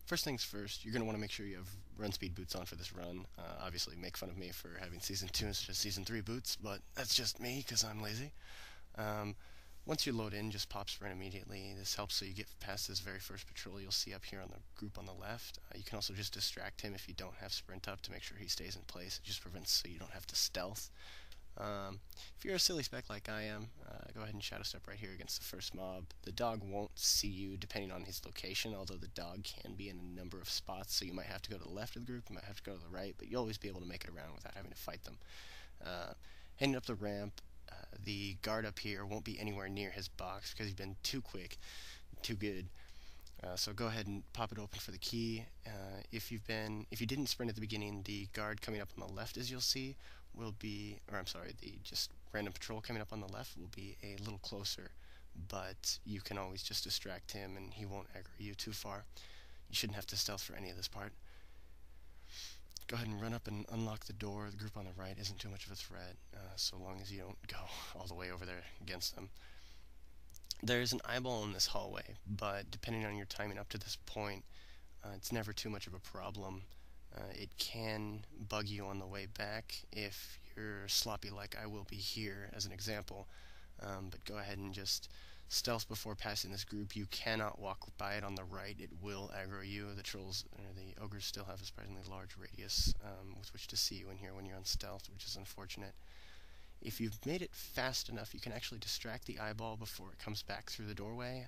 First things first, you're going to want to make sure you have run speed boots on for this run. Obviously, make fun of me for having Season 2 instead of Season 3 boots, but that's just me because I'm lazy. Um, Once you load in, just pop sprint immediately. This helps so you get past this very first patrol you'll see up here on the group on the left. You can also just distract him if you don't have sprint up to make sure he stays in place. It just prevents so you don't have to stealth. If you're a silly spec like I am, go ahead and shadow step right here against the first mob. The dog won't see you depending on his location, although the dog can be in a number of spots, so you might have to go to the left of the group, you might have to go to the right, but you'll always be able to make it around without having to fight them. Heading up the ramp, the guard up here won't be anywhere near his box because he's been too quick, too good. So go ahead and pop it open for the key. If you didn't sprint at the beginning, the guard coming up on the left, as you'll see, will be, or I'm sorry, the just random patrol coming up on the left will be a little closer, but you can always just distract him and he won't aggro you too far. You shouldn't have to stealth for any of this part. Go ahead and run up and unlock the door. The group on the right isn't too much of a threat, so long as you don't go all the way over there against them. There's an eyeball in this hallway, but depending on your timing up to this point, it's never too much of a problem. It can bug you on the way back if you're sloppy like I will be here as an example, but go ahead and just stealth before passing this group. You cannot walk by it on the right. It will aggro you. The trolls, or the ogres, still have a surprisingly large radius with which to see you in here when you're on stealth, which is unfortunate. If you've made it fast enough, you can actually distract the eyeball before it comes back through the doorway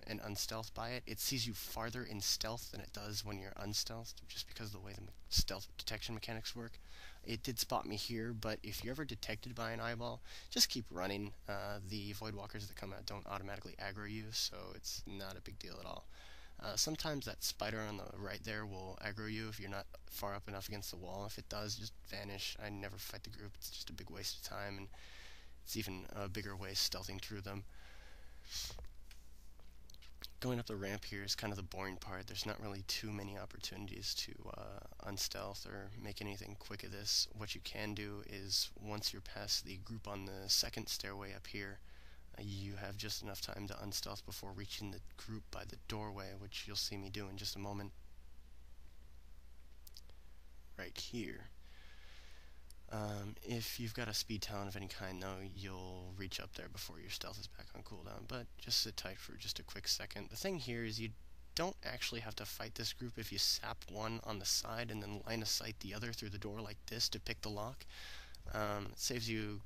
and unstealth by it. It sees you farther in stealth than it does when you're unstealthed, just because of the way the stealth detection mechanics work. It did spot me here, but if you're ever detected by an eyeball, just keep running. The Voidwalkers that come out don't automatically aggro you, so it's not a big deal at all. Sometimes that spider on the right there will aggro you if you're not far up enough against the wall. If it does, just vanish. I never fight the group. It's just a big waste of time, and it's even a bigger waste stealthing through them. Going up the ramp here is kind of the boring part. There's not really too many opportunities to unstealth or make anything quick of this. What you can do is, once you're past the group on the second stairway up here, you have just enough time to unstealth before reaching the group by the doorway, which you'll see me do in just a moment. Right here. If you've got a speed talent of any kind, though, you'll reach up there before your stealth is back on cooldown, but just sit tight for just a quick second. The thing here is you don't actually have to fight this group if you sap one on the side and then line of sight the other through the door like this to pick the lock. It saves you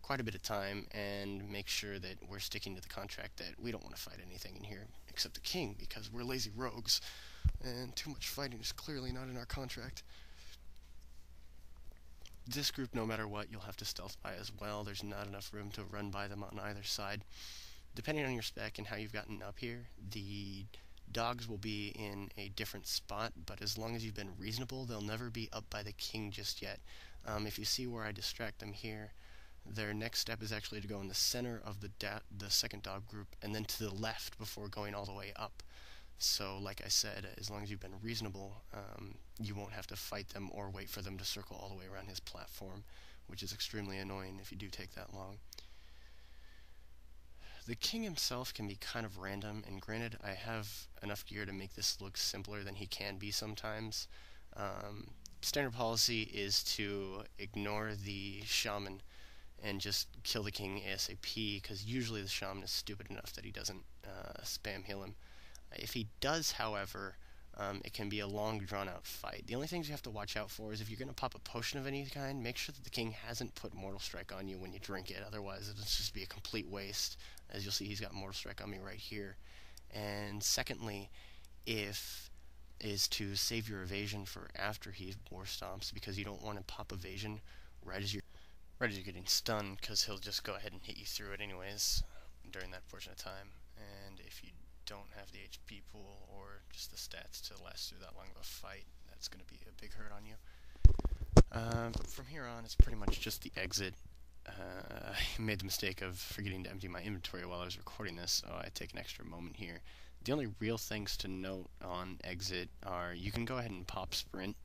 quite a bit of time and make sure that we're sticking to the contract that we don't want to fight anything in here except the king, because we're lazy rogues and too much fighting is clearly not in our contract. This group, no matter what, you'll have to stealth by as well. There's not enough room to run by them on either side. Depending on your spec and how you've gotten up here, the dogs will be in a different spot, but as long as you've been reasonable, they'll never be up by the king just yet. If you see where I distract them here, their next step is actually to go in the center of the second dog group and then to the left before going all the way up. So, like I said, as long as you've been reasonable, you won't have to fight them or wait for them to circle all the way around his platform, which is extremely annoying if you do take that long. The king himself can be kind of random, and granted, I have enough gear to make this look simpler than he can be sometimes. Standard policy is to ignore the shaman and just kill the king ASAP, because usually the shaman is stupid enough that he doesn't spam heal him. If he does, however, it can be a long, drawn-out fight. The only things you have to watch out for is if you're going to pop a potion of any kind, make sure that the king hasn't put Mortal Strike on you when you drink it. Otherwise, it'll just be a complete waste. As you'll see, he's got Mortal Strike on me right here. And secondly, is to save your evasion for after he war stomps, because you don't want to pop evasion right as you're getting stunned, because he'll just go ahead and hit you through it anyways during that portion of time. And if you don't have the HP pool or just the stats to last through that long of a fight, that's going to be a big hurt on you. From here on, it's pretty much just the exit. I made the mistake of forgetting to empty my inventory while I was recording this, so I take an extra moment here. The only real things to note on exit are you can go ahead and pop sprint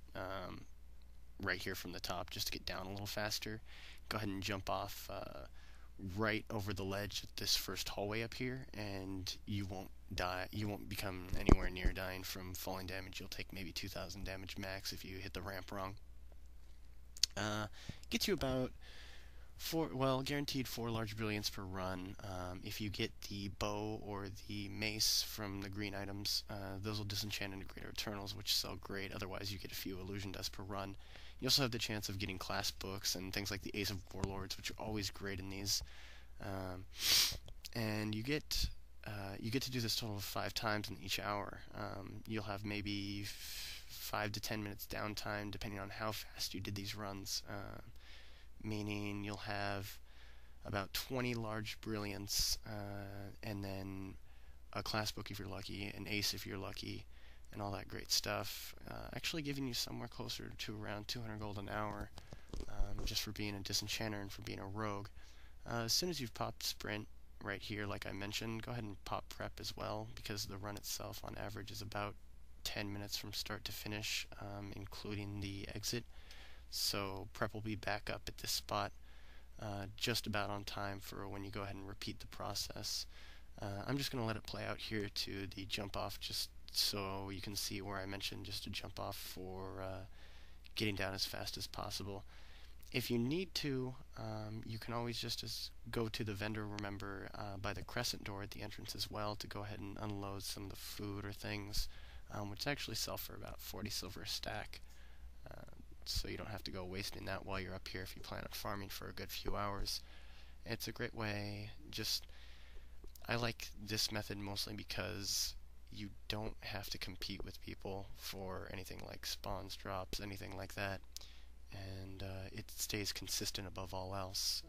right here from the top just to get down a little faster. Go ahead and jump off right over the ledge at this first hallway up here, and you won't die. You won't become anywhere near dying from falling damage. You'll take maybe 2,000 damage max if you hit the ramp wrong. Uh, Gets you about guaranteed 4 large brilliants per run. If you get the bow or the mace from the green items, those will disenchant into greater eternals, which sell great. Otherwise, you get a few illusion dust per run. You also have the chance of getting class books and things like the Ace of Warlords, which are always great in these. Um, and you get to do this total of 5 times in each hour. You'll have maybe 5 to 10 minutes downtime, depending on how fast you did these runs. Meaning you'll have about 20 large brilliants, and then a class book if you're lucky, an ace if you're lucky, and all that great stuff. Actually giving you somewhere closer to around 200 gold an hour, just for being a disenchanter and for being a rogue. As soon as you've popped sprint right here, like I mentioned, go ahead and pop prep as well, because the run itself on average is about 10 minutes from start to finish, including the exit. So prep will be back up at this spot just about on time for when you go ahead and repeat the process. I'm just going to let it play out here to the jump off, just so you can see where I mentioned just to jump off for getting down as fast as possible. If you need to, you can always just go to the vendor, remember, by the crescent door at the entrance as well, to go ahead and unload some of the food or things, which actually sell for about 40 silver a stack. So you don't have to go wasting that while you're up here if you plan on farming for a good few hours. It's a great way. I like this method mostly because you don't have to compete with people for anything like spawns, drops, anything like that. And it stays consistent above all else.